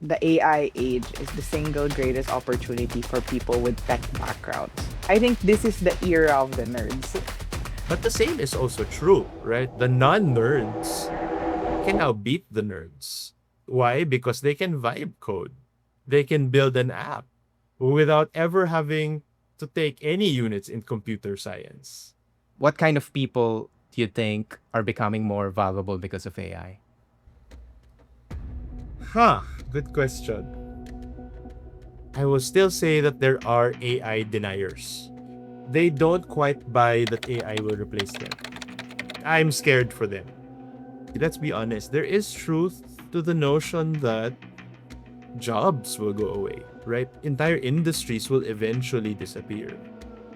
the AI age is the single greatest opportunity for people with tech backgrounds. I think this is the era of the nerds. But the same is also true, right? The non-nerds can now beat the nerds. Why? Because they can vibe code. They can build an app without ever having to take any units in computer science. What kind of people do you think are becoming more valuable because of AI? Huh, good question. I will still say that there are AI deniers. They don't quite buy that AI will replace them. I'm scared for them. Let's be honest, there is truth to the notion that jobs will go away, right? Entire industries will eventually disappear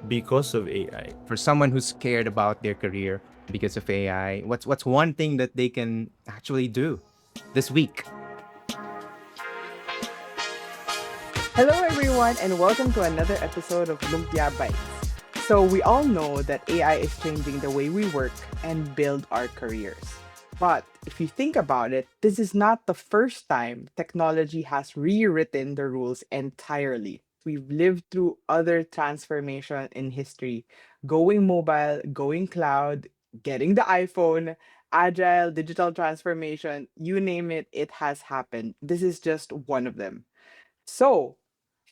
because of AI. For someone who's scared about their career because of AI, what's one thing that they can actually do this week? Hello, everyone, and welcome to another episode of Lumpia Bytes. So, we all know that AI is changing the way we work and build our careers. But if you think about it, this is not the first time technology has rewritten the rules entirely. We've lived through other transformation in history, going mobile, going cloud, getting the iPhone, agile, digital transformation, you name it, it has happened. This is just one of them. So,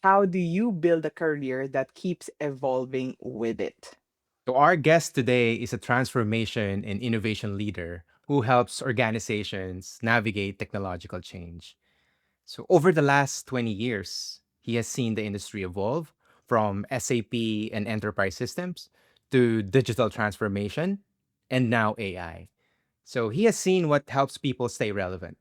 how do you build a career that keeps evolving with it? So our guest today is a transformation and innovation leader who helps organizations navigate technological change. So over the last 20 years, he has seen the industry evolve from SAP and enterprise systems to digital transformation and now AI. So he has seen what helps people stay relevant.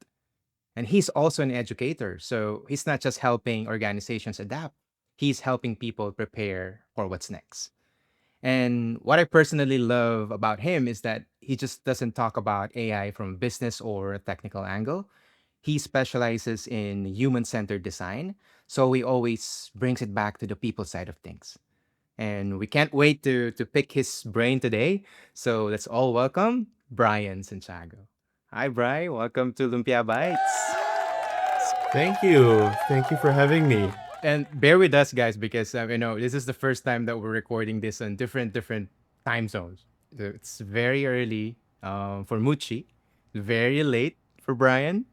And he's also an educator. So he's not just helping organizations adapt, he's helping people prepare for what's next. And what I personally love about him is that he just doesn't talk about AI from a business or a technical angle. He specializes in human centered design. So he always brings it back to the people side of things. And we can't wait to pick his brain today. So let's all welcome Bryan Santiago. Hi, Brian. Welcome to Lumpia Bytes. Thank you. Thank you for having me. And bear with us, guys, because this is the first time that we're recording this on different time zones. So it's very early for Muchi, very late for Brian,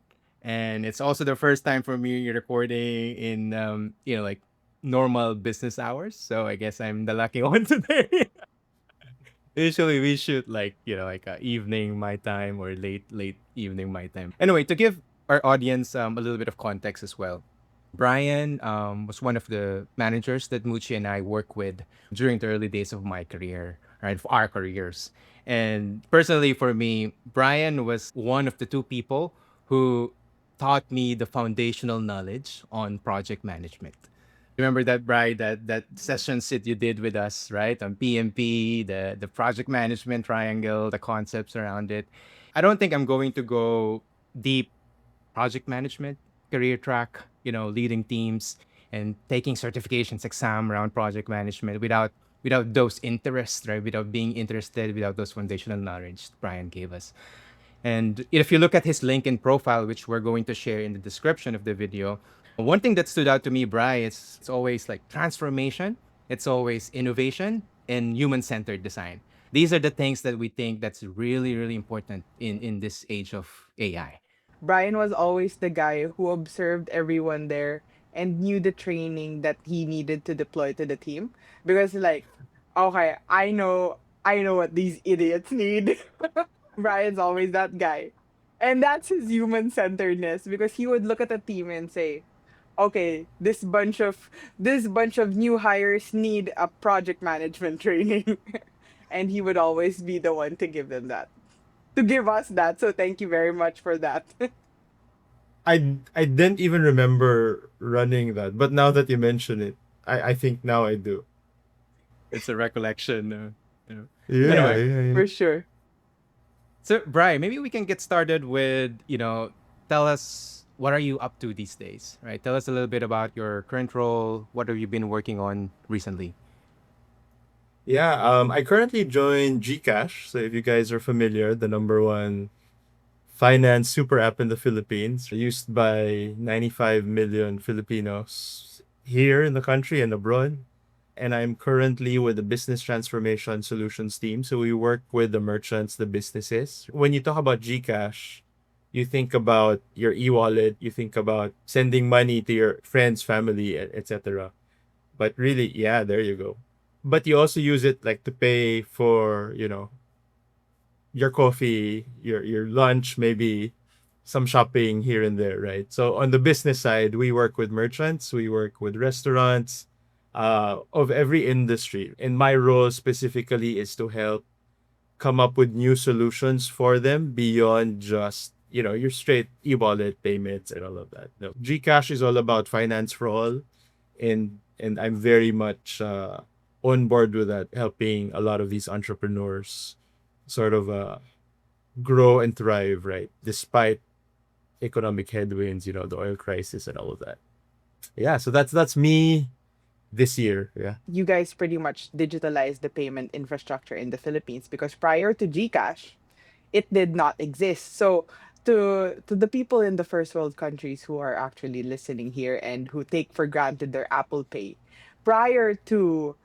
and it's also the first time for me recording in like normal business hours. So I guess I'm the lucky one today. Usually we shoot like like evening my time or late evening my time. Anyway, to give our audience a little bit of context as well. Brian was one of the managers that Muchi and I work with during the early days of my career, right? For our careers. And personally for me, Brian was one of the two people who taught me the foundational knowledge on project management. Remember that, Brian, that sessions that you did with us, right? On PMP, the project management triangle, the concepts around it. I don't think I'm going to go deep project management career track, leading teams and taking certifications exam around project management without those interests, right? Without being interested, without those foundational knowledge Brian gave us. And if you look at his LinkedIn profile, which we're going to share in the description of the video, one thing that stood out to me, Brian, is it's always like transformation, it's always innovation and human-centered design. These are the things that we think that's really, really important in this age of AI. Brian was always the guy who observed everyone there and knew the training that he needed to deploy to the team because like okay, I know what these idiots need. Brian's always that guy. And that's his human centeredness because he would look at the team and say, okay, this bunch of new hires need a project management training. And he would always be the one to give them that. To give us that. So thank you very much for that. I didn't even remember running that, but now that you mention it, I think now I do. It's a recollection. Yeah, Anyway, yeah, yeah. For sure. so Brian, maybe we can get started with, tell us what are you up to these days, right? Tell us a little bit about your current role. What have you been working on recently? Yeah, I currently joined GCASH. So if you guys are familiar, the number one finance super app in the Philippines, used by 95 million Filipinos here in the country and abroad. And I'm currently with the business transformation solutions team. So we work with the merchants, the businesses. When you talk about GCash, you think about your e-wallet, you think about sending money to your friends, family, etc. But really, yeah, there you go. But you also use it like to pay for, your coffee, your lunch, maybe some shopping here and there, right? So on the business side, we work with merchants, we work with restaurants, of every industry. And my role specifically is to help come up with new solutions for them beyond just your straight e-wallet payments and all of that. No, Gcash is all about finance for all, and I'm very much on board with that, helping a lot of these entrepreneurs sort of grow and thrive, right? Despite economic headwinds, the oil crisis and all of that. Yeah, so that's me this year. Yeah. You guys pretty much digitalized the payment infrastructure in the Philippines because prior to GCash, it did not exist. So to the people in the first world countries who are actually listening here and who take for granted their Apple Pay, prior to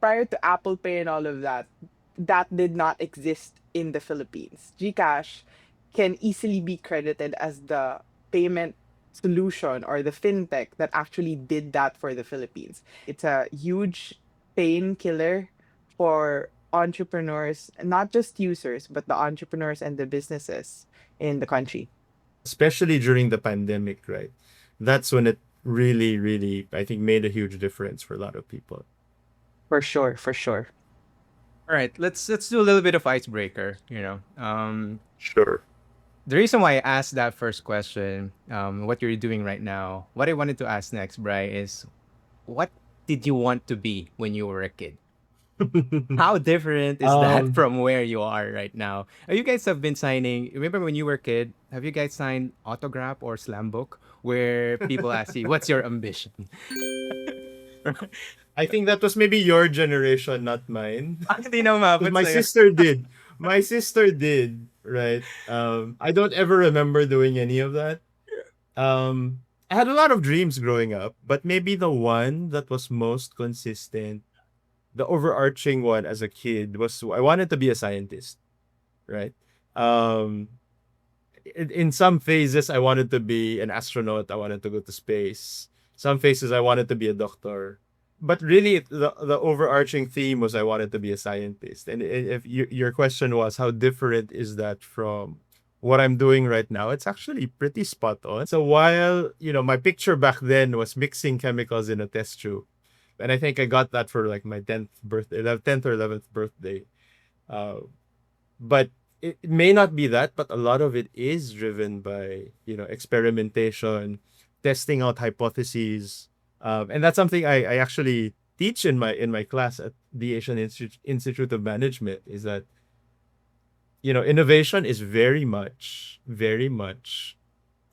prior to Apple Pay and all of that, that did not exist in the Philippines. GCash can easily be credited as the payment solution or the fintech that actually did that for the Philippines. It's a huge painkiller for entrepreneurs, not just users, but the entrepreneurs and the businesses in the country. Especially during the pandemic, right? That's when it really, really, I think, made a huge difference for a lot of people. For sure, for sure. All right, let's do a little bit of icebreaker. Sure. The reason why I asked that first question, what you're doing right now, what I wanted to ask next, Bri, is what did you want to be when you were a kid? How different is that um, from where you are right now? You guys have been signing. Remember when you were a kid? Have you guys signed autograph or slam book where people ask you, "What's your ambition?" I think that was maybe your generation, not mine. Hindi na Because umabot my sa'yo. sister did. My sister did, right? I don't ever remember doing any of that. I had a lot of dreams growing up, but maybe the one that was most consistent, the overarching one as a kid, was I wanted to be a scientist, right? Um, in some phases, I wanted to be an astronaut. I wanted to go to space. Some phases, I wanted to be a doctor. But really, the overarching theme was I wanted to be a scientist. And if your question was how different is that from what I'm doing right now, it's actually pretty spot on. So while my picture back then was mixing chemicals in a test tube, and I think I got that for like my 10th or 11th birthday. Uh, but it may not be that, but a lot of it is driven by experimentation, testing out hypotheses, and that's something I actually teach in my class at the Asian Institute of Management. Is that innovation is very much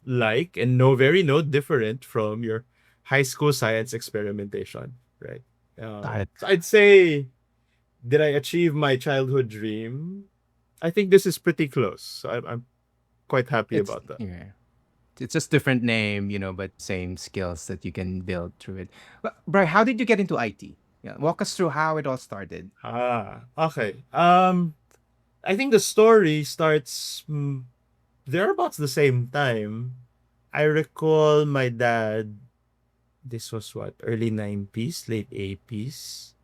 like and no different from your high school science experimentation, right? Got it. So I'd say, did I achieve my childhood dream? I think this is pretty close. So I'm quite happy It's about that. yeah. It's just different name, but same skills that you can build through it. But Bri, how did you get into IT? Yeah, walk us through how it all started. Okay. I think the story starts thereabouts the same time. I recall my dad. This was what, early 90s, late 80s.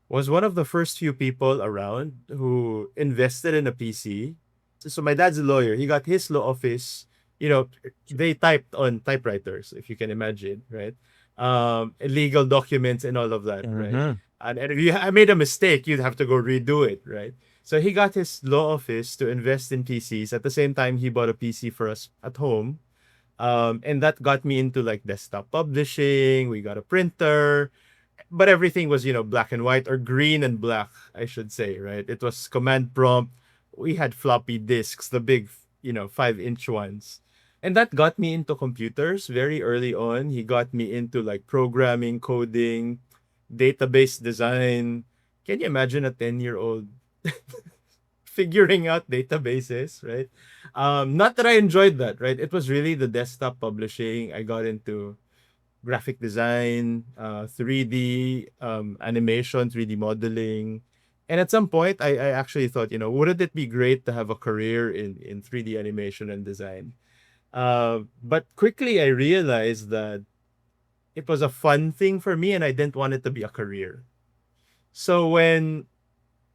Was one of the first few people around who invested in a PC. So my dad's a lawyer. He got his law office. They typed on typewriters, if you can imagine, right? Legal documents and all of that, right? Mm-hmm. And if I made a mistake, you'd have to go redo it, right? So he got his law office to invest in PCs. At the same time, he bought a PC for us at home. And that got me into like desktop publishing. We got a printer, but everything was black and white, or green and black, I should say, right? It was command prompt. We had floppy disks, the big 5-inch ones, and that got me into computers very early on. He got me into like programming, coding, database design. Can you imagine a 10-year-old figuring out databases, right? Not that I enjoyed that, right? It was really the desktop publishing. I got into graphic design, 3D animation, 3D modeling. And at some point, I actually thought, wouldn't it be great to have a career in 3D animation and design? But quickly I realized that it was a fun thing for me and I didn't want it to be a career. So when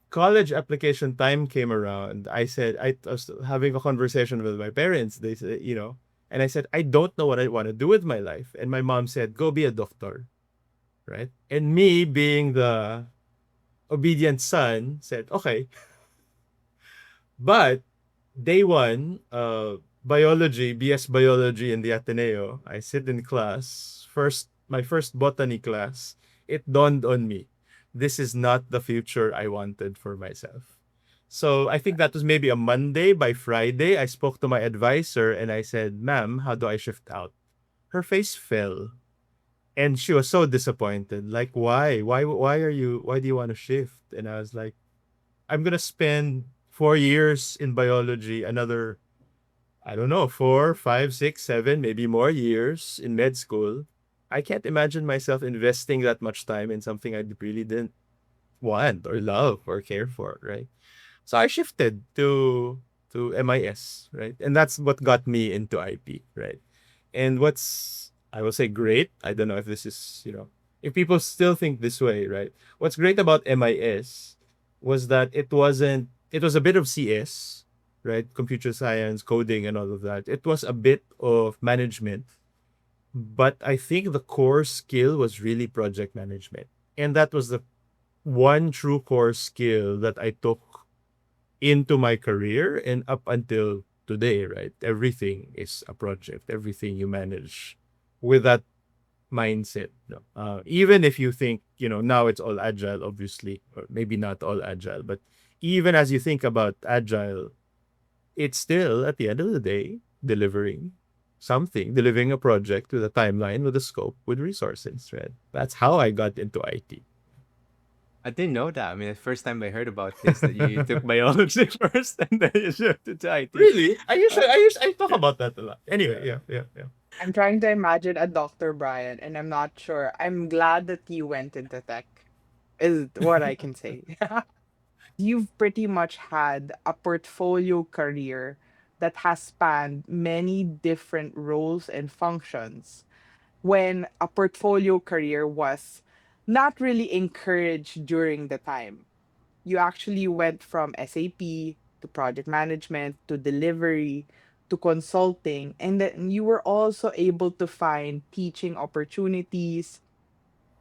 college application time came around, I was having a conversation with my parents. They said, and I said, I don't know what I want to do with my life. And my mom said, go be a doctor, right? And me, being the obedient son, said, okay. But day one, biology, BS biology in the Ateneo, I sit in class, my first botany class, it dawned on me, this is not the future I wanted for myself. So I think that was maybe a Monday. By Friday, I spoke to my advisor and I said, ma'am, how do I shift out? Her face fell. And she was so disappointed. Like, why? Why do you want to shift? And I was like, I'm gonna spend 4 years in biology, another, I don't know, 4, 5, 6, 7, maybe more years in med school. I can't imagine myself investing that much time in something I really didn't want or love or care for, right? So I shifted to MIS, right? And that's what got me into IP, right? And what's, I will say, great. I don't know if this is, if people still think this way, right? What's great about MIS was that it was a bit of CS, right? Computer science, coding, and all of that. It was a bit of management, but I think the core skill was really project management. And that was the one true core skill that I took into my career and up until today, right? Everything is a project, everything you manage with that mindset. No? Even if you think, now it's all agile, obviously, or maybe not all agile, but even as you think about agile, it's still at the end of the day delivering something, delivering a project with a timeline, with a scope, with resources, right? That's how I got into IT. I didn't know that. I mean, the first time I heard about this, that you took biology first and then you shifted to IT. Really? I talk about that a lot. Anyway, yeah. I'm trying to imagine a Dr. Brian, and I'm not sure. I'm glad that you went into tech, is what I can say. You've pretty much had a portfolio career that has spanned many different roles and functions when a portfolio career was not really encouraged during the time. You actually went from SAP to project management to delivery to consulting, and then you were also able to find teaching opportunities.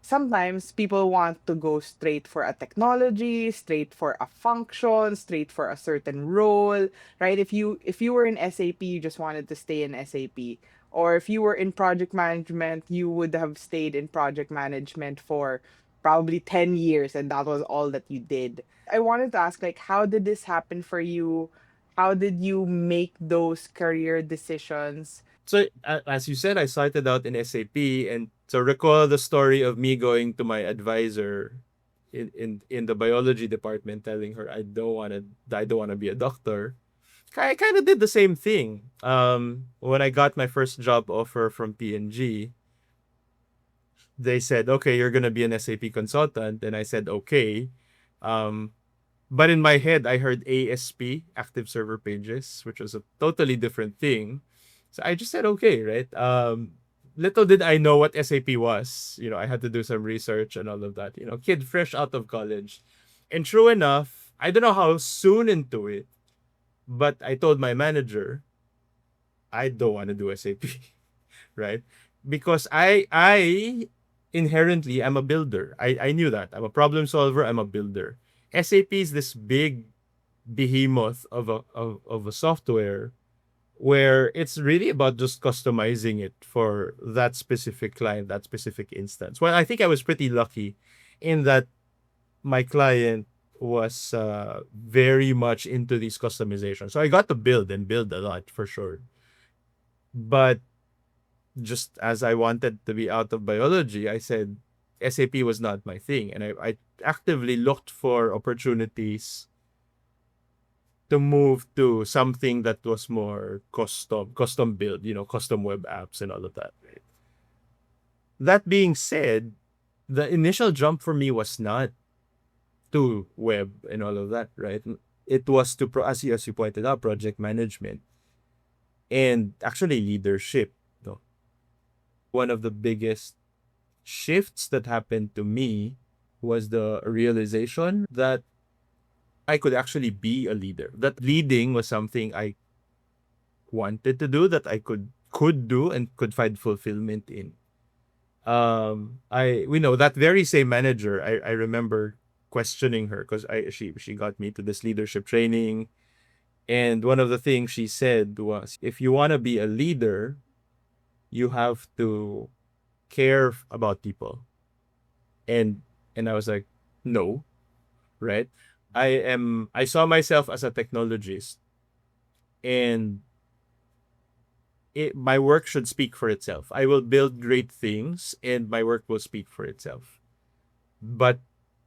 Sometimes people want to go straight for a technology, straight for a function, straight for a certain role, right? If you were in SAP, you just wanted to stay in SAP. Or if you were in project management, you would have stayed in project management for probably 10 years and that was all that you did. I wanted to ask, like, how did this happen for you? How did you make those career decisions? So as you said, I started out in SAP, and so recall the story of me going to my advisor in the biology department, telling her I don't want to be a doctor. I kind of did the same thing. When I got my first job offer from P&G, they said, "Okay, you're gonna be an SAP consultant," and I said, "Okay." Um, but in my head, I heard ASP, Active Server Pages, which was a totally different thing. So I just said, okay, right? Little did I know what SAP was. I had to do some research and all of that. Kid fresh out of college. And true enough, I don't know how soon into it, but I told my manager, I don't want to do SAP, right? Because I inherently am a builder. I knew that. I'm a problem solver, I'm a builder. SAP is this big behemoth of a software where it's really about just customizing it for that specific client, that specific instance. Well, I think I was pretty lucky in that my client was very much into these customizations. So I got to build and build a lot for sure. But just as I wanted to be out of biology, I said SAP was not my thing. And I actively looked for opportunities to move to something that was more custom build, custom web apps and all of that. Right? That being said, the initial jump for me was not to web and all of that, right? It was to as you pointed out, project management and actually leadership. No, one of the biggest shifts that happened to me was the realization that I could actually be a leader. That leading was something I wanted to do, that I could do and could find fulfillment in. I we know that very same manager, I remember questioning her because I she got me to this leadership training, and one of the things she said was, if you want to be a leader, you have to care about people. And I was like, no, right? I saw myself as a technologist, and my work should speak for itself. I will build great things and my work will speak for itself. But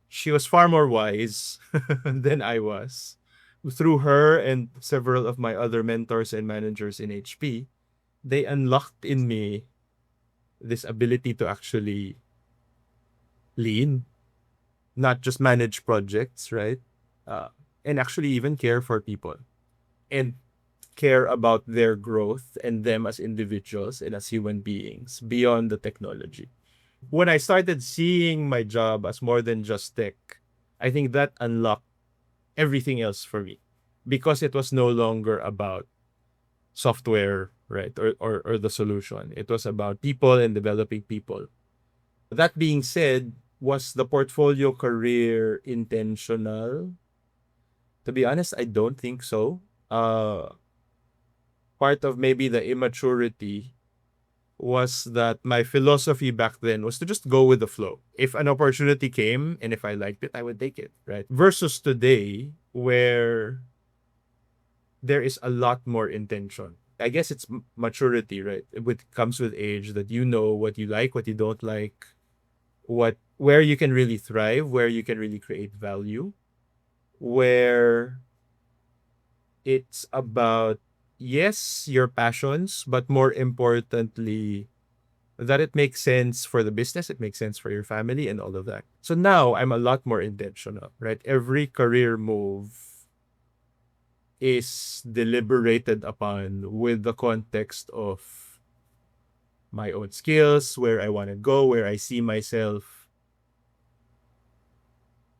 she was far more wise than I was. Through her and several of my other mentors and managers in HP, they unlocked in me this ability to actually lead, not just manage projects, right? Uh, and actually even care for people and care about their growth and them as individuals and as human beings beyond the technology. When I started seeing my job as more than just tech, I think that unlocked everything else for me, because it was no longer about software, right? Or the solution. It was about people and developing people. That being said, was the portfolio career intentional? To be honest, I don't think so. Part of maybe the immaturity was that my philosophy back then was to just go with the flow. If an opportunity came and if I liked it, I would take it, right? Versus today, where there is a lot more intention. I guess it's maturity, right? It comes with age, that you know what you like, what you don't like, where you can really thrive, where you can really create value, where it's about, yes, your passions, but more importantly, that it makes sense for the business, it makes sense for your family and all of that. So now I'm a lot more intentional, right? Every career move is deliberated upon with the context of my own skills, where I want to go, where I see myself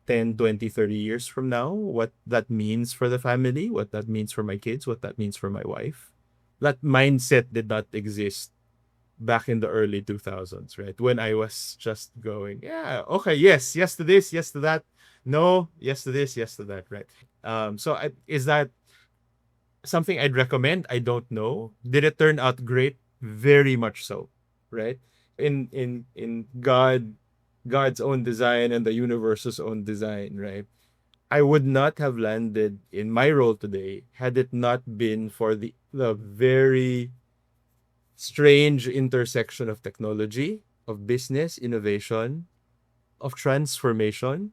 10, 20, 30 years from now, what that means for the family, what that means for my kids, what that means for my wife. That mindset did not exist back in the early 2000s, right? When I was just going, yeah, okay, yes to this, yes to that, no, yes to this, yes to that, right? Is that something I'd recommend? I don't know. Did it turn out great? Very much so, right? In God's own design and the universe's own design, right? I would not have landed in my role today had it not been for the very strange intersection of technology, of business, innovation, of transformation,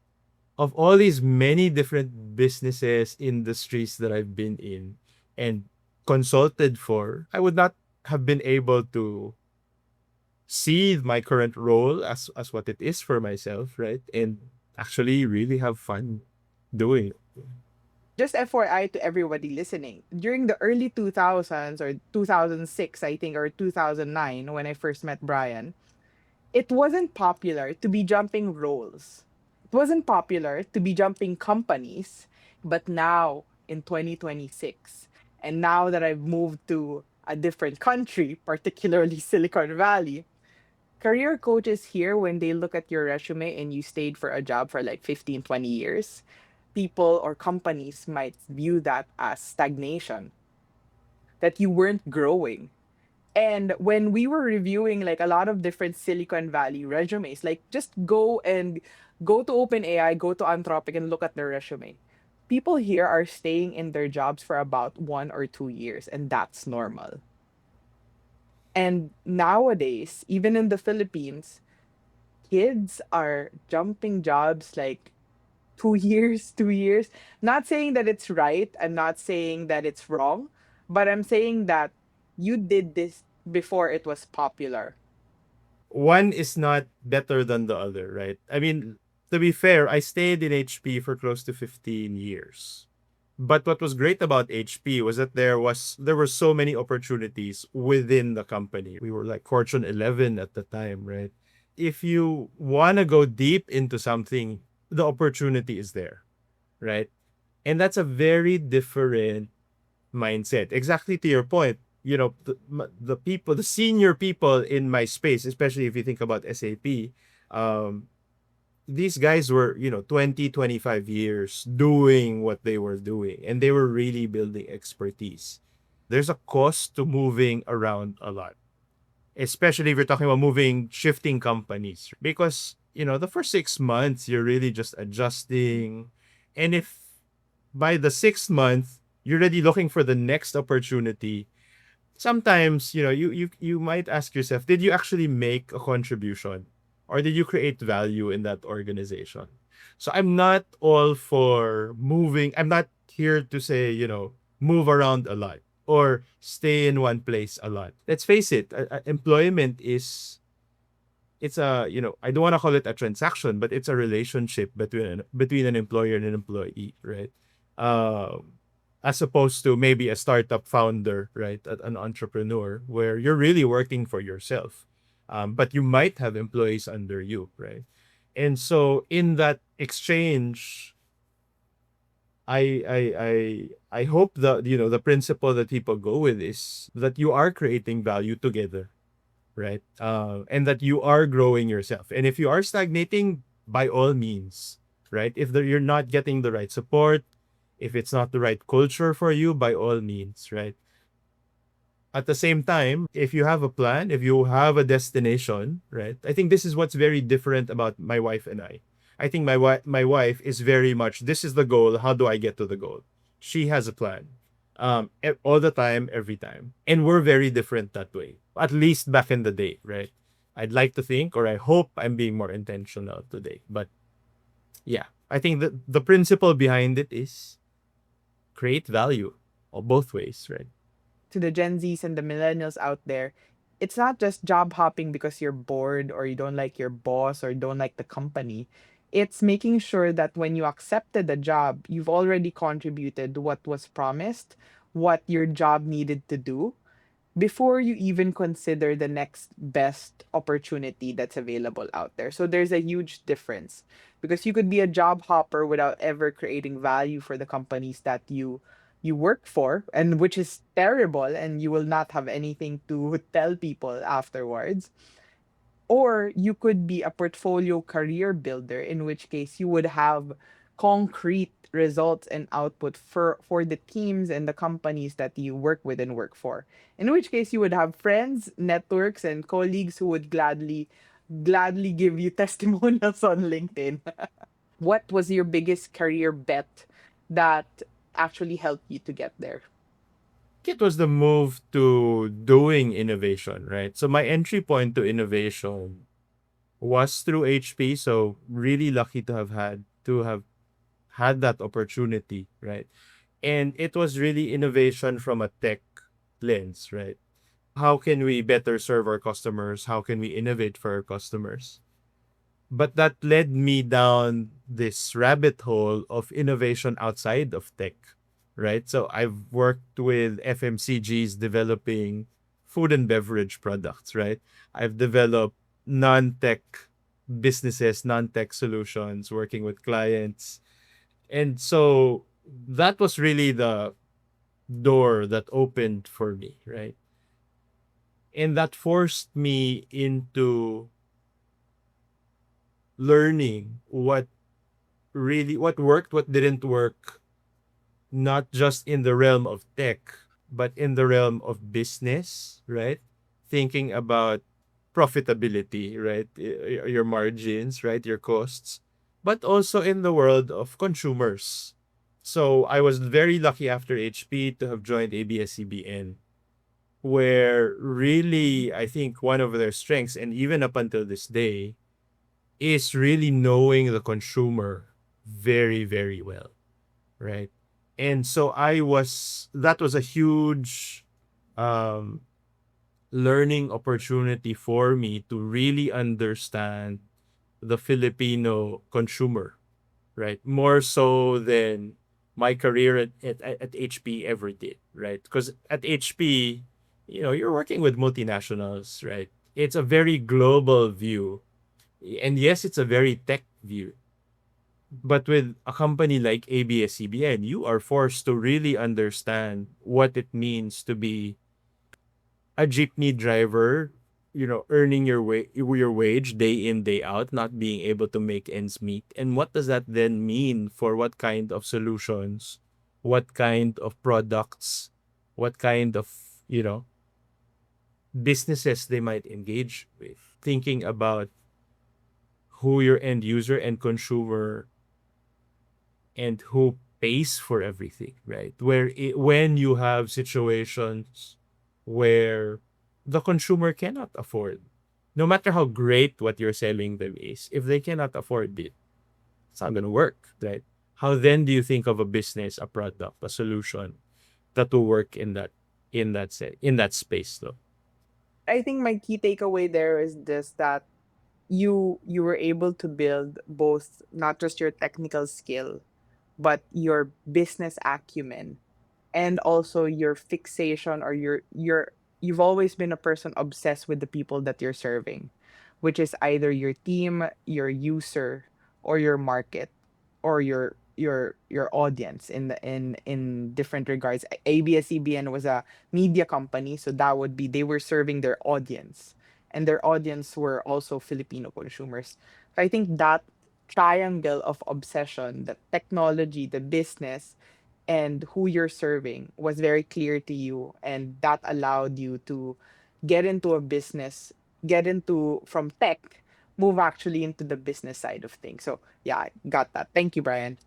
of all these many different businesses, industries that I've been in and consulted for. I would not have been able to see my current role as what it is for myself, right? And actually really have fun doing it. Just FYI to everybody listening, during the early 2000s or 2006, I think, or 2009, when I first met Brian, it wasn't popular to be jumping roles. It wasn't popular to be jumping companies. But now in 2026, and now that I've moved to a different country, particularly Silicon Valley, career coaches here, when they look at your resume and you stayed for a job for like 15, 20 years, people or companies might view that as stagnation, that you weren't growing. And when we were reviewing like a lot of different Silicon Valley resumes, like just go to OpenAI, go to Anthropic and look at their resume. People here are staying in their jobs for about 1 or 2 years, and that's normal. And nowadays, even in the Philippines, kids are jumping jobs like 2 years, 2 years. Not saying that it's right. I'm not saying that it's wrong, but I'm saying that you did this before it was popular. One is not better than the other, right? I mean, to be fair, I stayed in HP for close to 15 years. But what was great about HP was that there were so many opportunities within the company. We were like Fortune 11 at the time, right? If you want to go deep into something, the opportunity is there, right? And that's a very different mindset. Exactly to your point, the people, the senior people in my space, especially if you think about SAP, um, these guys were, 20, 25 years doing what they were doing, and they were really building expertise. There's a cost to moving around a lot, especially if you're talking about moving, shifting companies, because, the first 6 months, you're really just adjusting. And if by the sixth month, you're already looking for the next opportunity, sometimes you might ask yourself, did you actually make a contribution, or did you create value in that organization? So I'm not all for moving. I'm not here to say, move around a lot or stay in one place a lot. Let's face it, employment is, it's a, I don't want to call it a transaction, but it's a relationship between an employer and an employee, right? um as opposed to maybe a startup founder, right? An entrepreneur where you're really working for yourself, but you might have employees under you, right? And so in that exchange, I hope that, the principle that people go with is that you are creating value together, right? And that you are growing yourself. And if you are stagnating, by all means, right? If you're not getting the right support, if it's not the right culture for you, by all means, right? At the same time, if you have a plan, if you have a destination, right? I think this is what's very different about my wife and I. I think my wife is very much, this is the goal. How do I get to the goal? She has a plan, all the time, every time, and we're very different that way. At least back in the day, right? I'd like to think, or I hope I'm being more intentional today. But yeah, I think that the principle behind it is create value, or both ways, right? To the Gen Zs and the millennials out there, it's not just job hopping because you're bored or you don't like your boss or don't like the company. It's making sure that when you accepted the job, you've already contributed what was promised, what your job needed to do, before you even consider the next best opportunity that's available out there. So there's a huge difference because you could be a job hopper without ever creating value for the companies that you work for, and which is terrible, and you will not have anything to tell people afterwards. Or you could be a portfolio career builder, in which case you would have concrete results and output for the teams and the companies that you work with and work for. In which case you would have friends, networks, and colleagues who would gladly give you testimonials on LinkedIn. What was your biggest career bet that actually helped you to get there? It was the move to doing innovation, right? So my entry point to innovation was through HP. So really lucky to have had that opportunity, right? And it was really innovation from a tech lens, right? How can we better serve our customers? How can we innovate for our customers? But that led me down this rabbit hole of innovation outside of tech, right? So I've worked with FMCGs developing food and beverage products, right? I've developed non-tech businesses, non-tech solutions, working with clients. And so that was really the door that opened for me, right? And that forced me into learning what worked, what didn't work, not just in the realm of tech, but in the realm of business, right? Thinking about profitability, right? Your margins, right? Your costs, but also in the world of consumers. So I was very lucky after HP to have joined ABS-CBN, where really I think one of their strengths, and even up until this day, is really knowing the consumer. very, very well, right? And so that was a huge um, learning opportunity for me to really understand the Filipino consumer, right? More so than my career at HP ever did, right? Because at HP, you're working with multinationals, right? It's a very global view. And yes, it's a very tech view. But with a company like ABS-CBN, you are forced to really understand what it means to be a jeepney driver, earning your wage day in day out, not being able to make ends meet. And what does that then mean for what kind of solutions, what kind of products, what kind of, you know, businesses they might engage with? Thinking about who your end user and consumer and who pays for everything, right? When you have situations where the consumer cannot afford, no matter how great what you're selling them is, if they cannot afford it, it's not going to work, right? How then do you think of a business, a product, a solution that will work in that space, though? I think my key takeaway there is this, that you were able to build both not just your technical skill, but your business acumen, and also your fixation, or you've always been a person obsessed with the people that you're serving, which is either your team, your user, or your market, or your audience in different regards. ABS-CBN was a media company, so that would be, they were serving their audience, and their audience were also Filipino consumers. So I think that triangle of obsession, the technology, the business, and who you're serving was very clear to you, and that allowed you to get into a business, get into from tech, move actually into the business side of things. So yeah, I got that. Thank you, Brian.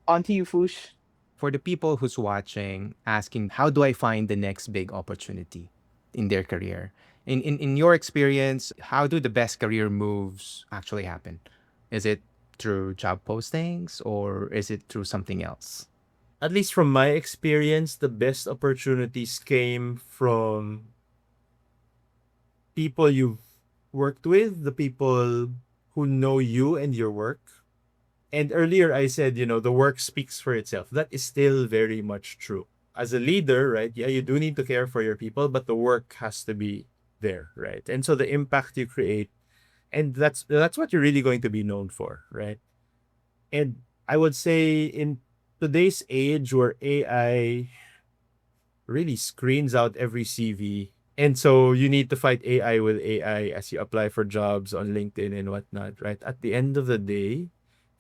On to you, Fush. For the people who's watching, asking, how do I find the next big opportunity in their career? In your experience, how do the best career moves actually happen? Is it through job postings or is it through something else? At least from my experience, the best opportunities came from people you've worked with, the people who know you and your work. And earlier I said, the work speaks for itself. That is still very much true. As a leader, right? Yeah, you do need to care for your people, but the work has to be there, right? And so the impact you create, and that's what you're really going to be known for, right? And I would say in today's age where AI really screens out every CV. And so you need to fight AI with AI as you apply for jobs on LinkedIn and whatnot, right? At the end of the day,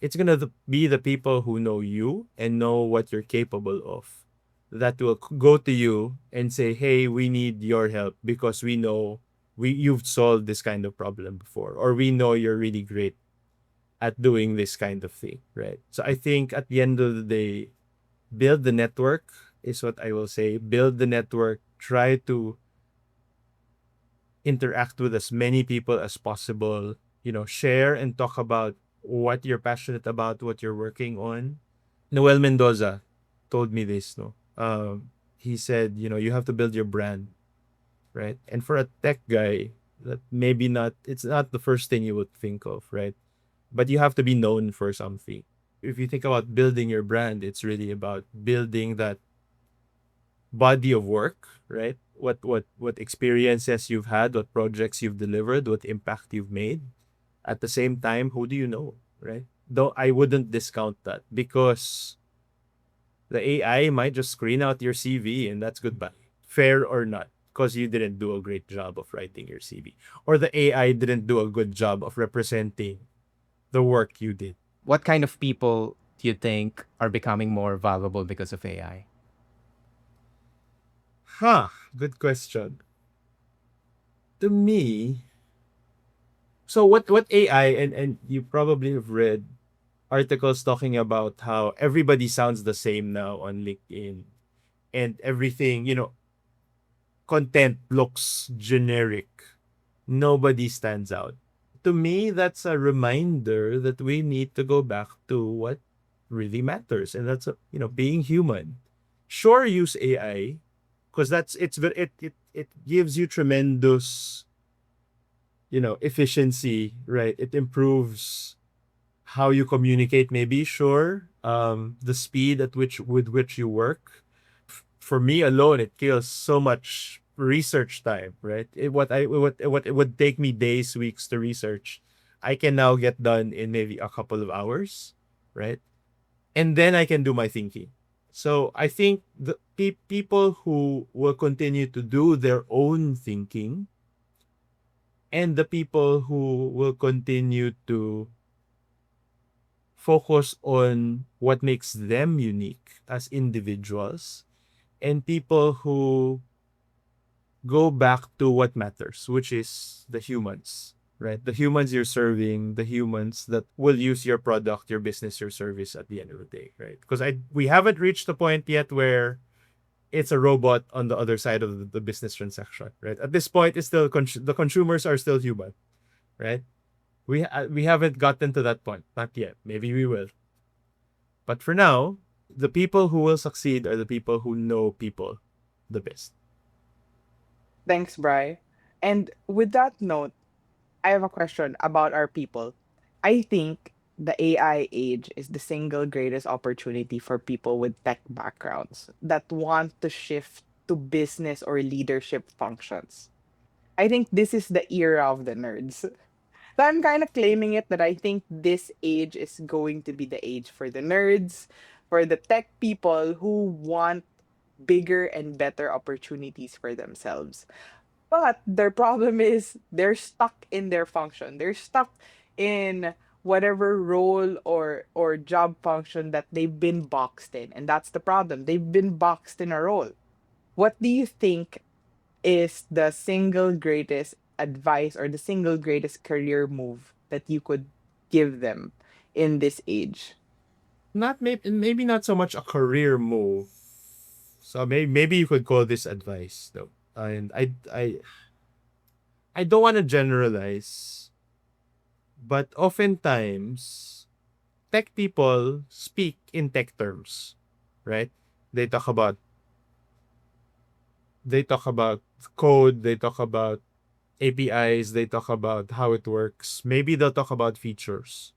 it's going to be the people who know you and know what you're capable of that will go to you and say, hey, we need your help because we know you've solved this kind of problem before, or we know you're really great at doing this kind of thing, right? So I think at the end of the day, build the network is what I will say. Build the network. Try to interact with as many people as possible. Share and talk about what you're passionate about, what you're working on. Noel Mendoza told me this. No, he said, you have to build your brand, right? And for a tech guy, that maybe not. It's not the first thing you would think of, right? But you have to be known for something. If you think about building your brand, it's really about building that body of work, right? What experiences you've had, what projects you've delivered, what impact you've made. At the same time, who do you know, right? Though I wouldn't discount that because the AI might just screen out your CV and that's goodbye. Fair or not, because you didn't do a great job of writing your CV, or the AI didn't do a good job of representing the work you did. What kind of people do you think are becoming more valuable because of AI? Huh, good question. To me, so what AI, and you probably have read articles talking about how everybody sounds the same now on LinkedIn, and everything, content looks generic. Nobody stands out. to me, that's a reminder that we need to go back to what really matters, and that's being human. Sure, use AI because it gives you tremendous efficiency, right? It improves how you communicate, maybe. Sure, the speed at which with which you work. For me alone, it kills so much research time, right? What it would take me days, weeks to research, I can now get done in maybe a couple of hours, right? And then I can do my thinking. So I think the people who will continue to do their own thinking, and the people who will continue to focus on what makes them unique as individuals, and people who go back to what matters, which is the humans, right? The humans you're serving, the humans that will use your product, your business, your service at the end of the day, right? Because we haven't reached the point yet where it's a robot on the other side of the business transaction, right? At this point, it's still the consumers are still human, right? We haven't gotten to that point, not yet. Maybe we will, but for now, the people who will succeed are the people who know people the best. Thanks, Bri. And with that note, I have a question about our people. I think the AI age is the single greatest opportunity for people with tech backgrounds that want to shift to business or leadership functions. I think this is the era of the nerds. So I'm kind of claiming it that I think this age is going to be the age for the nerds, for the tech people who want bigger and better opportunities for themselves. But their problem is they're stuck in their function. They're stuck in whatever role or job function that they've been boxed in. And that's the problem. They've been boxed in a role. What do you think is the single greatest advice or the single greatest career move that you could give them in this age? Not maybe not so much a career move. So maybe you could call this advice though. And I don't want to generalize, but oftentimes tech people speak in tech terms, right? They talk about they talk about code, they talk about APIs, they talk about how it works. Maybe they'll talk about features.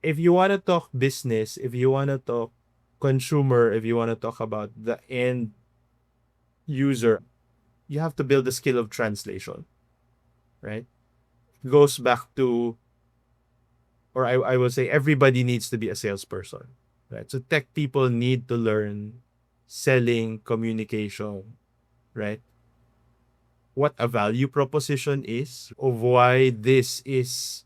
If you want to talk business, if you want to talk consumer, if you want to talk about the end user, you have to build the skill of translation, right? It goes back to, or I will say, everybody needs to be a salesperson, right? So tech people need to learn selling, communication, right? What a value proposition is, of why this is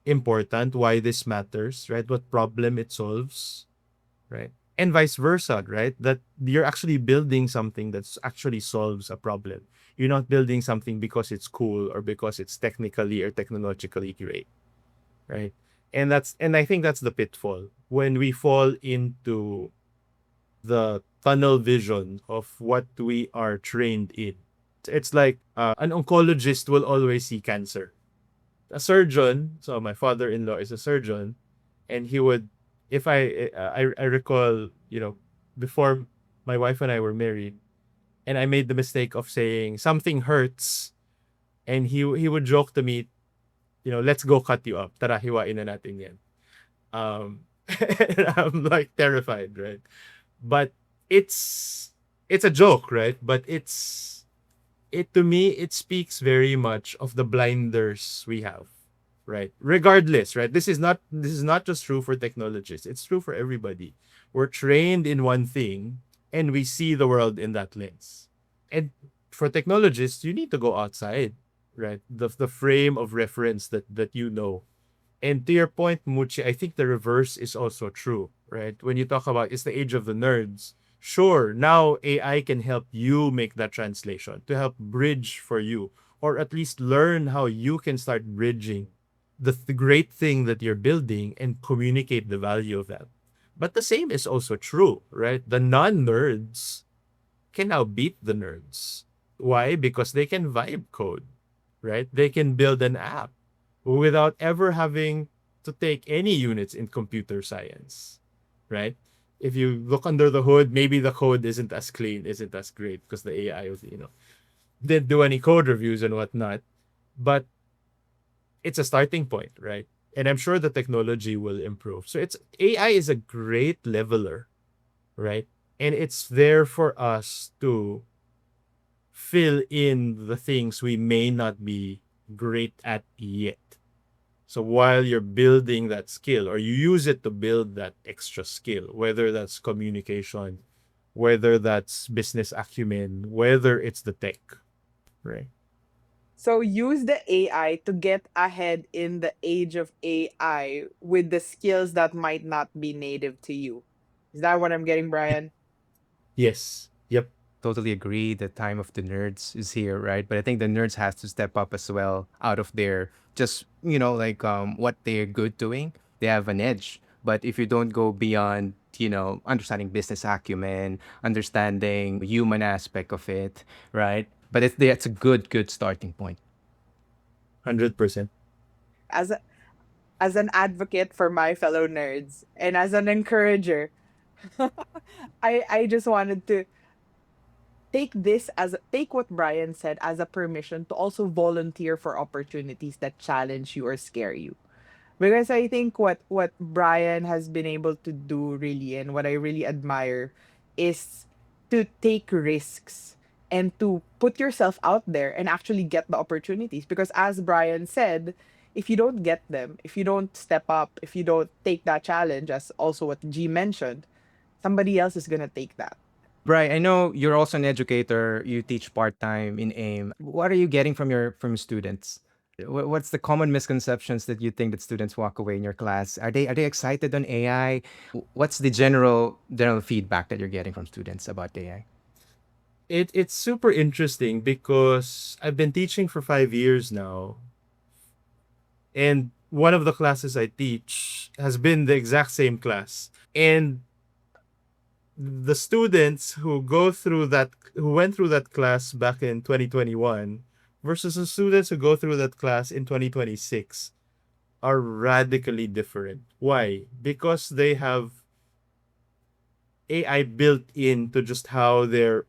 important, why this matters, right? What problem it solves, right? And vice versa, right? That you're actually building something that's actually solves a problem. You're not building something because it's cool or because it's technically or technologically great, right? And I think that's the pitfall when we fall into the tunnel vision of what we are trained in. It's like an oncologist will always see cancer. A surgeon, so my father-in-law is a surgeon, and he would, if I recall, before my wife and I were married, and I made the mistake of saying something hurts, and he would joke to me, let's go cut you up. Tara, hiwain na natin yan. And I'm like terrified, right? But it's a joke, right? But it to me, it speaks very much of the blinders we have, right? Regardless, right? This is not just true for technologists, it's true for everybody. We're trained in one thing and we see the world in that lens. And for technologists, you need to go outside, right? The frame of reference that you know. And to your point, Muchi, I think the reverse is also true, right? When you talk about it's the age of the nerds, sure, now AI can help you make that translation to help bridge for you, or at least learn how you can start bridging the great thing that you're building and communicate the value of that. But the same is also true, right? The non nerds can now beat the nerds. Why? Because they can vibe code, right? They can build an app, without ever having to take any units in computer science, right? If you look under the hood, maybe the code isn't as clean, isn't as great because the AI was, didn't do any code reviews and whatnot. But it's a starting point, right? And I'm sure the technology will improve. So it's AI is a great leveler, right? And it's there for us to fill in the things we may not be great at yet. So while you're building that skill, or you use it to build that extra skill, whether that's communication, whether that's business acumen, whether it's the tech, right? So use the AI to get ahead in the age of AI with the skills that might not be native to you. Is that what I'm getting, Brian? Yes. Yep. Totally agree. The time of the nerds is here, right? But I think the nerds has to step up as well out of their just, like what they're good doing. They have an edge. But if you don't go beyond, understanding business acumen, understanding human aspect of it, right? But it's a good starting point. 100%. As a, as an advocate for my fellow nerds and as an encourager, I just wanted to take what Brian said as a permission to also volunteer for opportunities that challenge you or scare you. Because I think what Brian has been able to do really, and what I really admire, is to take risks and to put yourself out there and actually get the opportunities. Because as Brian said, if you don't get them, if you don't step up, if you don't take that challenge, as also what G mentioned, somebody else is gonna take that. Brian, I know you're also an educator. You teach part time in AIM. What are you getting from students? What's the common misconceptions that you think that students walk away in your class? Are they excited on AI? What's the general feedback that you're getting from students about AI? It's super interesting because I've been teaching for 5 years now, and one of the classes I teach has been the exact same class. And the students who went through that class back in 2021 versus the students who go through that class in 2026 are radically different. Why? Because they have AI built into just how they're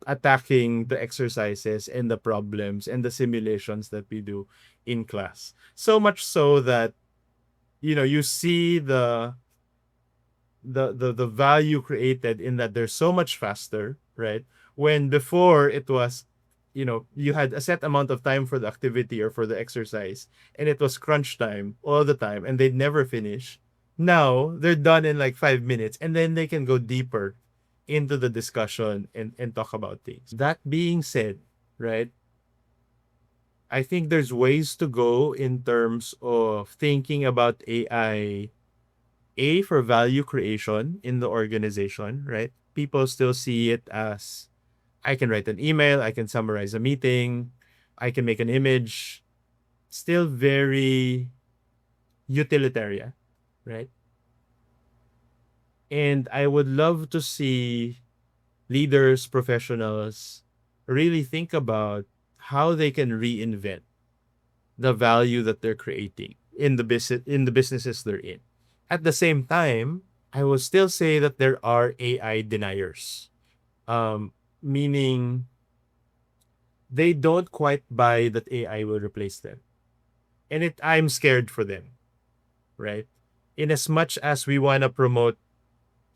attacking the exercises and the problems and the simulations that we do in class. So much so that you see the value created in that they're so much faster, right? When before it was, you had a set amount of time for the activity or for the exercise, and it was crunch time all the time, and they'd never finish. Now they're done in like 5 minutes, and then they can go deeper into the discussion and talk about things. That being said, right, I think there's ways to go in terms of thinking about AI, for value creation in the organization, right? People still see it as I can write an email, I can summarize a meeting, I can make an image. Still very utilitarian, right? And I would love to see leaders, professionals really think about how they can reinvent the value that they're creating in the businesses they're in. At the same time, I will still say that there are AI deniers, meaning they don't quite buy that AI will replace them, and I'm scared for them, right? In as much as we want to promote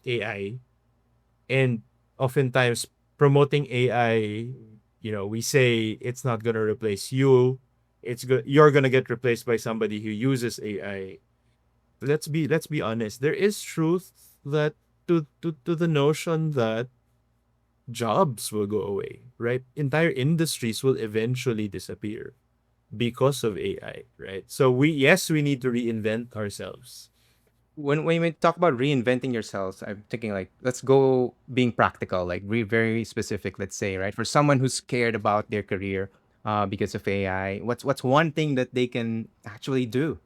AI, and oftentimes promoting AI, we say it's not gonna replace you. You're gonna get replaced by somebody who uses AI. Let's be honest. There is truth that to the notion that jobs will go away, right? Entire industries will eventually disappear because of AI, right? So we need to reinvent ourselves. When we talk about reinventing yourselves, I'm thinking like let's go being practical, like very specific. Let's say right for someone who's scared about their career because of AI, what's one thing that they can actually do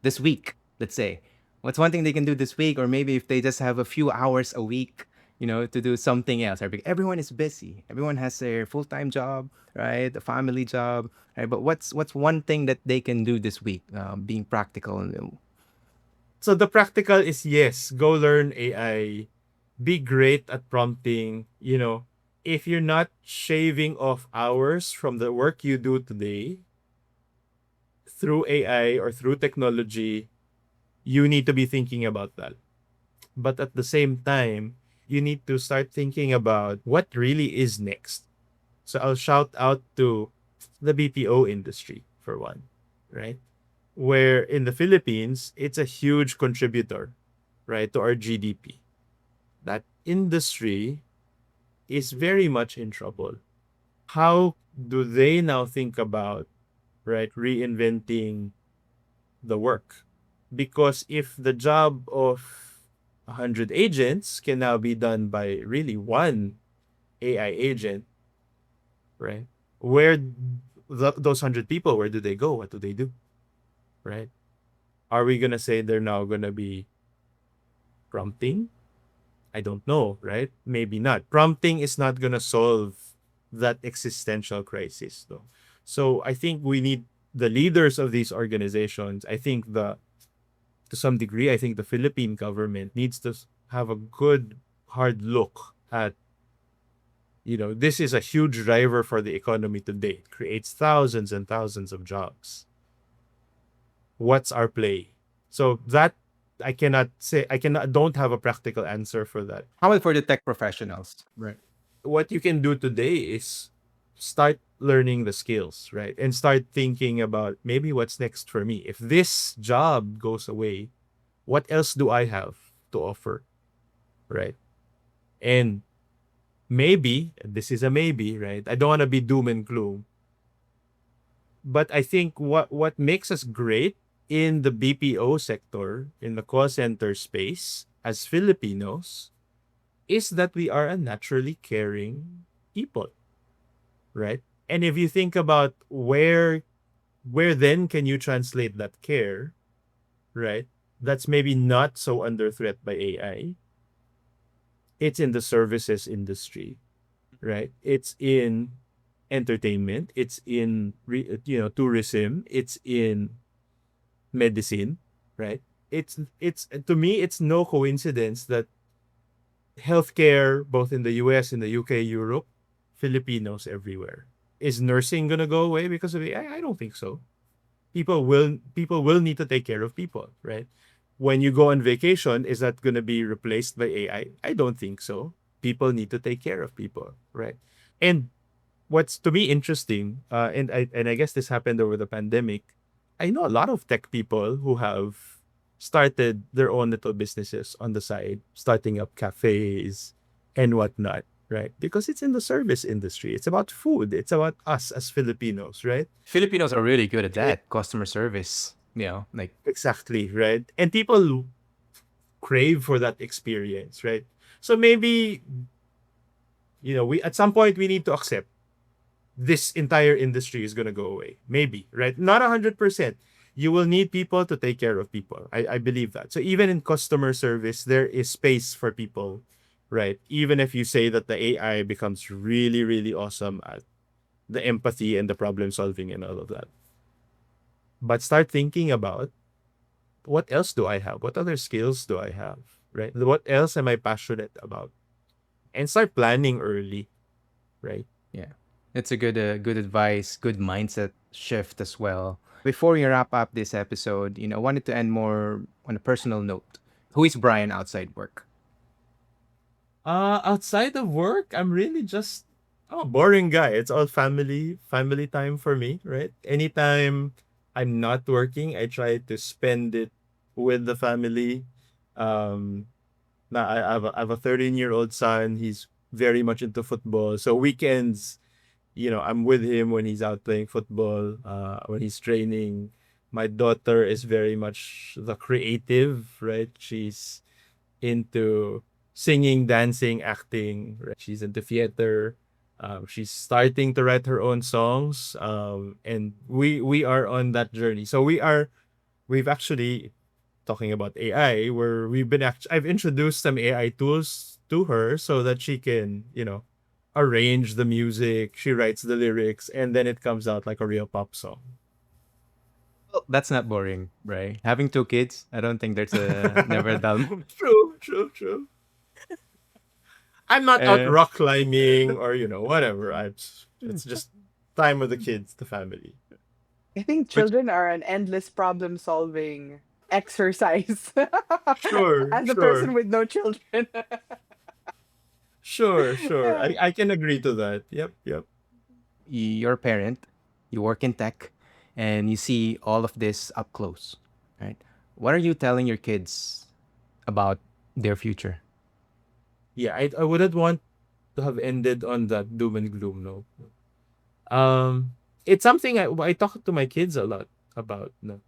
this week? Let's say what's one thing they can do this week, or maybe if they just have a few hours a week, to do something else. Right? Because everyone is busy. Everyone has their full-time job, right? A family job, right? But what's one thing that they can do this week, being practical? So the practical is yes, go learn AI, be great at prompting. If you're not shaving off hours from the work you do today through AI or through technology, you need to be thinking about that. But at the same time, you need to start thinking about what really is next. So I'll shout out to the BPO industry for one, right? Where in the Philippines, it's a huge contributor, right, to our GDP. That industry is very much in trouble. How do they now think about, right, reinventing the work? Because if the job of 100 agents can now be done by really one AI agent, right? Where those 100 people, where do they go? What do they do? Right? Are we going to say they're now going to be prompting? I don't know, right? Maybe not. Prompting is not going to solve that existential crisis, though. So I think we need the leaders of these organizations. I think to some degree, I think the Philippine government needs to have a good hard look at, this is a huge driver for the economy today. It creates thousands and thousands of jobs. What's our play? So that don't have a practical answer for that. How about for the tech professionals? Right. What you can do today is start learning the skills, right? And start thinking about maybe what's next for me. If this job goes away, what else do I have to offer, right? And maybe, this is a maybe, right? I don't want to be doom and gloom, but I think what makes us great in the BPO sector, in the call center space, as Filipinos, is that we are a naturally caring people, right? And if you think about where then can you translate that care, right? That's maybe not so under threat by AI. It's in the services industry, right? It's in entertainment. It's in tourism. It's in medicine, right? It's to me, it's no coincidence that healthcare, both in the US, in the UK, Europe, Filipinos everywhere. Is nursing gonna go away because of AI? I don't think so. People will need to take care of people, right? When you go on vacation, is that gonna be replaced by AI? I don't think so. People need to take care of people, right? And what's to me interesting, and I guess this happened over the pandemic. I know a lot of tech people who have started their own little businesses on the side, starting up cafes and whatnot, right? Because it's in the service industry. It's about food. It's about us as Filipinos, right? Filipinos are really good at Eh, that customer service. Like exactly, right? And people crave for that experience, right? So maybe, we at some point we need to accept this entire industry is going to go away. Maybe, right? Not 100%. You will need people to take care of people. I believe that. So even in customer service, there is space for people, right? Even if you say that the AI becomes really, really awesome at the empathy and the problem solving and all of that. But start thinking about what else do I have? What other skills do I have? Right? What else am I passionate about? And start planning early, right? yeah, it's a good advice, good mindset shift as well. Before we wrap up this episode, I wanted to end more on a personal note. Who is Brian outside work? Outside of work, I'm really just a boring guy. It's all family time for me, right? Anytime I'm not working, I try to spend it with the family. Um, Now I have a 13-year-old son. He's very much into football. So weekends, I'm with him when he's out playing football, when he's training. My daughter is very much the creative, right? She's into singing, dancing, acting, right? She's into theater. She's starting to write her own songs. And we are on that journey. So we've actually talking about AI, where I've introduced some AI tools to her so that she can, arrange the music, she writes the lyrics, and then it comes out like a real pop song. Well, that's not boring, right? Having two kids, I don't think there's a never a dull moment. True, true, true. I'm not out Uh, rock climbing or whatever. It's just time with the kids, the family. I think But children are an endless problem solving exercise. sure, As a person sure, with no children. sure, sure. I can agree to that. Yep, yep. you're a parent, you work in tech, and you see all of this up close, right? What are you telling your kids about their future? Yeah, I wouldn't want to have ended on that doom and gloom note. Um, it's something I talk to my kids a lot about. No,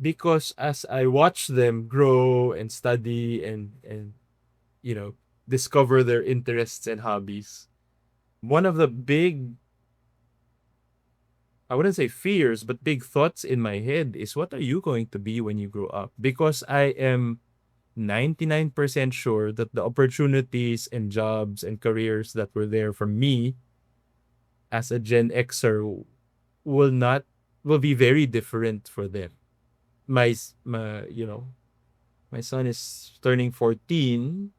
because as I watch them grow and study and you know discover their interests and hobbies, one of the big, I wouldn't say fears, but big thoughts in my head is, what are you going to be when you grow up? Because I am 99% sure that the opportunities and jobs and careers that were there for me as a Gen Xer will not will be very different for them. My son is turning 14,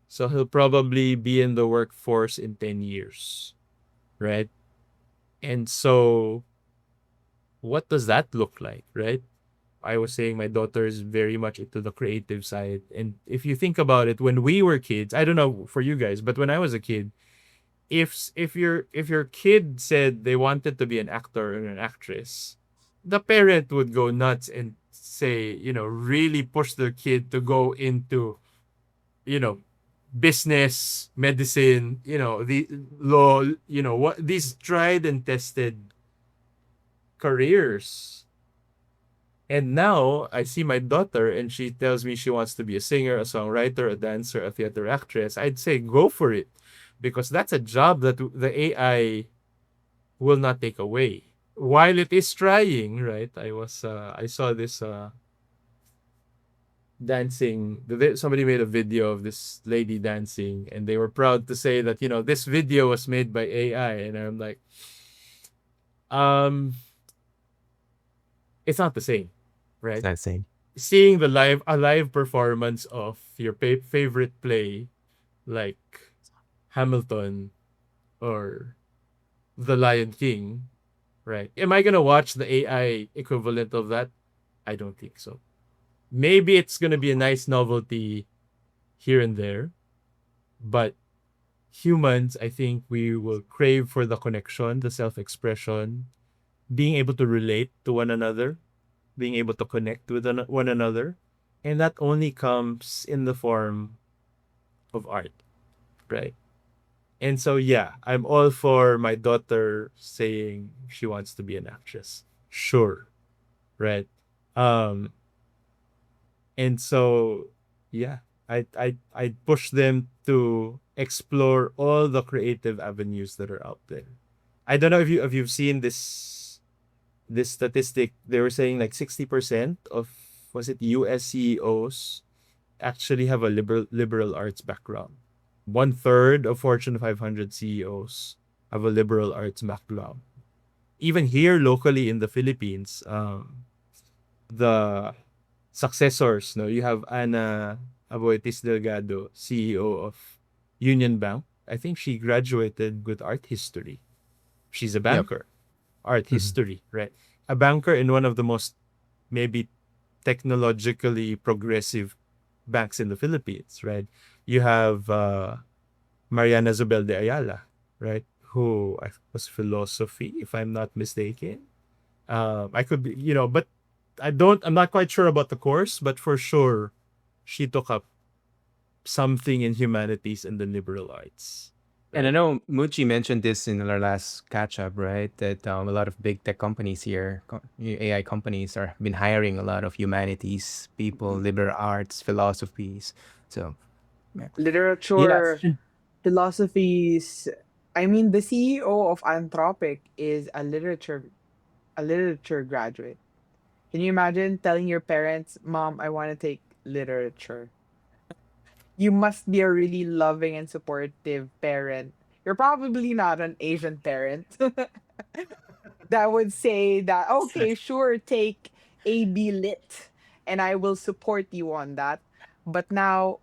so he'll probably be in the workforce in 10 years, right? And so what does that look like, right? I was saying my daughter is very much into the creative side. And if you think about it, when we were kids, I don't know for you guys, but when I was a kid, if your kid said they wanted to be an actor or an actress, the parent would go nuts and say, really push their kid to go into, you know, business, medicine, the law, what these tried and tested careers. And now I see my daughter and she tells me she wants to be a singer, a songwriter, a dancer, a theater actress. I'd say go for it because that's a job that the AI will not take away. While it is trying, right? I saw this dancing. Somebody made a video of this lady dancing, and they were proud to say that this video was made by AI. And I'm like, um, it's not the same, It's right? not the same. Seeing a live performance of your favorite play like Hamilton or The Lion King, right? Am I gonna watch the AI equivalent of that? I don't think so. Maybe it's gonna be a nice novelty here and there, but humans, I think we will crave for the connection, the self-expression, being able to relate to one another, being able to connect with one another, and that only comes in the form of art, right? And so yeah, I'm all for my daughter saying she wants to be an actress. Sure, right? Um and so yeah, I push them to explore all the creative avenues that are out there. I don't know if you've seen this statistic. They were saying like 60% of, was it, US CEOs actually have a liberal arts background. One third of Fortune 500 CEOs have a liberal arts background. Even here locally in the Philippines, the successors, no, you have Ana Aboitis Delgado, CEO of Union Bank. I think she graduated with art history. She's a Yep. banker, art Mhm. history, right? A banker in one of the most maybe technologically progressive banks in the Philippines, right? You have Mariana Zobel de Ayala, right? Who was philosophy, if I'm not mistaken. I could be, but I'm not quite sure about the course, but for sure, she took up something in humanities and the liberal arts, And I right? know Muchi mentioned this in our last catch up, right? That a lot of big tech companies here, AI companies, are been hiring a lot of humanities people, liberal arts, philosophies. So, yeah. Literature, Yes. philosophies. I mean, the CEO of Anthropic is a literature graduate. Can you imagine telling your parents, "Mom, I want to take literature"? You must be a really loving and supportive parent. You're probably not an Asian parent that would say that, okay, sure, take AB Lit and I will support you on that. But now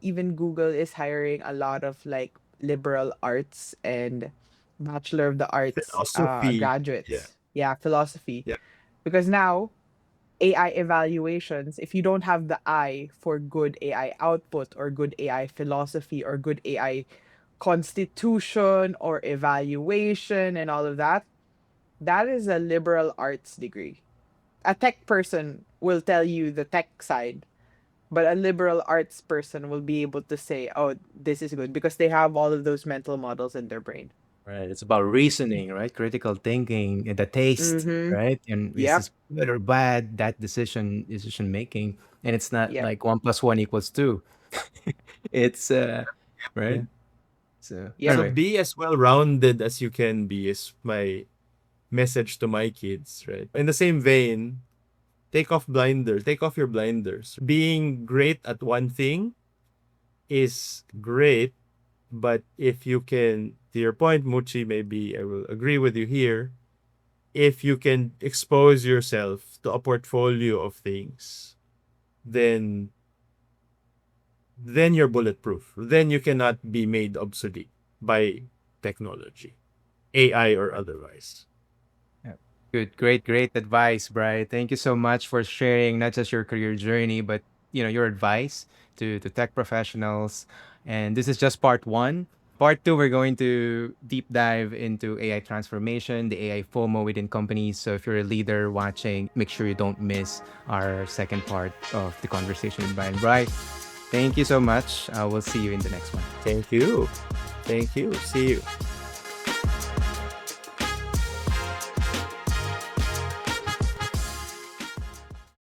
even Google is hiring a lot of like liberal arts and Bachelor of the Arts Philosophy. Yeah. graduates. Yeah, philosophy. Yeah. Because now AI evaluations, if you don't have the eye for good AI output or good AI philosophy or good AI constitution or evaluation and all of that, that is a liberal arts degree. A tech person will tell you the tech side, but a liberal arts person will be able to say, oh, this is good because they have all of those mental models in their brain. Right. It's about reasoning, right? Critical thinking, and the taste, Mm-hmm. right? And is Yep. this good or bad? That decision making, and it's not Yep. like 1 + 1 = 2. It's right. Yeah. So Yep. So anyway, be as well rounded as you can be is my message to my kids, right? In the same vein, take off your blinders. Being great at one thing is great, but if you can, to your point, Muchi, maybe I will agree with you here. If you can expose yourself to a portfolio of things, then you're bulletproof. Then you cannot be made obsolete by technology, AI or otherwise. yeah. Good, great advice, Bri. Thank you so much for sharing not just your career journey, but your advice to tech professionals. And this is just part one. Part two, we're going to deep dive into AI transformation, the AI FOMO within companies. So if you're a leader watching, make sure you don't miss our second part of the conversation with Brian. Bri, thank you so much. We'll see you in the next one. Thank you. Thank you. See you.